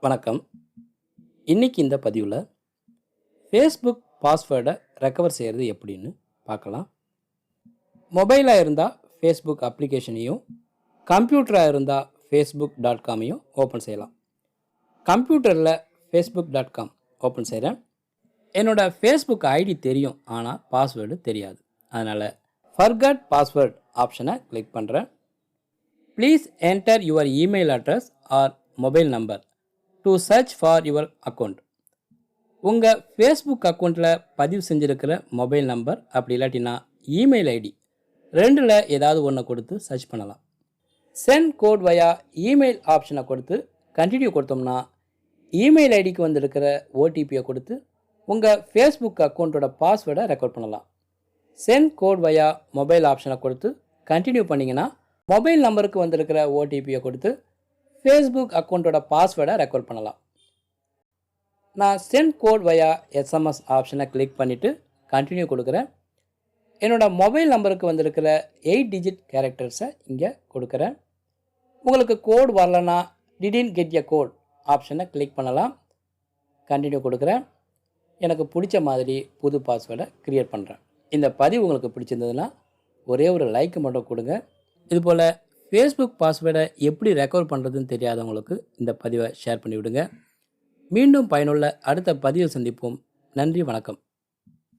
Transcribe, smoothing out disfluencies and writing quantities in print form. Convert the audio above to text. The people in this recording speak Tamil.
வணக்கம். இன்னைக்கு இந்த பதிவில் ஃபேஸ்புக் பாஸ்வேர்டை ரெக்கவர் செய்கிறது எப்படின்னு பார்க்கலாம். மொபைலாக இருந்தால் ஃபேஸ்புக் அப்ளிகேஷனையும், கம்ப்யூட்டராக இருந்தால் facebook.com-ஐயும் ஓப்பன் செய்யலாம். கம்ப்யூட்டரில் facebook.com ஓப்பன் செய்கிறேன். என்னோடய ஃபேஸ்புக் ஐடி தெரியும், ஆனால் பாஸ்வேர்டு தெரியாது. அதனால் ஃபர்கட் பாஸ்வேர்ட் ஆப்ஷனை கிளிக் பண்ணுறேன். Please enter your email address or mobile number to search for your account. உங்கள் ஃபேஸ்புக் அக்கௌண்ட்டில் பதிவு செஞ்சுருக்கிற மொபைல் நம்பர் அப்படி இல்லாட்டினா இமெயில் ஐடி ரெண்டில் ஏதாவது ஒன்றை கொடுத்து சர்ச் பண்ணலாம். சென்ட் கோட் வயா இமெயில் ஆப்ஷனை கொடுத்து கண்டினியூ கொடுத்தோம்னா இமெயில் ஐடிக்கு வந்திருக்கிற ஓடிபியை கொடுத்து உங்கள் ஃபேஸ்புக் அக்கௌண்ட்டோட பாஸ்வேர்டை ரெக்கார்ட் பண்ணலாம். சென்ட் கோட் வயா மொபைல் ஆப்ஷனை கொடுத்து கண்டினியூ பண்ணிங்கன்னா மொபைல் நம்பருக்கு வந்திருக்கிற ஓடிபியை கொடுத்து ஃபேஸ்புக் அக்கௌண்ட்டோட பாஸ்வேர்டை ரெக்கார்ட் பண்ணலாம். நான் சென்ட் கோட் வயா எஸ்எம்எஸ் ஆப்ஷனை கிளிக் பண்ணிவிட்டு கண்டினியூ கொடுக்குறேன். என்னோடய மொபைல் நம்பருக்கு வந்திருக்கிற 8 டிஜிட் கேரக்டர்ஸை இங்கே கொடுக்குறேன். உங்களுக்கு கோட் வரலன்னா டிடன்ட் கெட் எ கோட் ஆப்ஷனை கிளிக் பண்ணலாம். கண்டினியூ கொடுக்குறேன். எனக்கு பிடிச்ச மாதிரி புது பாஸ்வேர்டை க்ரியேட் பண்ணுறேன். இந்த பதிவு உங்களுக்கு பிடிச்சிருந்ததுன்னா ஒரே ஒரு லைக் மட்டும் கொடுங்க. இதுபோல் ஃபேஸ்புக் பாஸ்வேர்டை எப்படி ரெக்கவர் பண்ணுறதுன்னு தெரியாதவங்களுக்கு இந்த பதிவை ஷேர் பண்ணிவிடுங்க. மீண்டும் பயனுள்ள அடுத்த பதிவில் சந்திப்போம். நன்றி, வணக்கம்.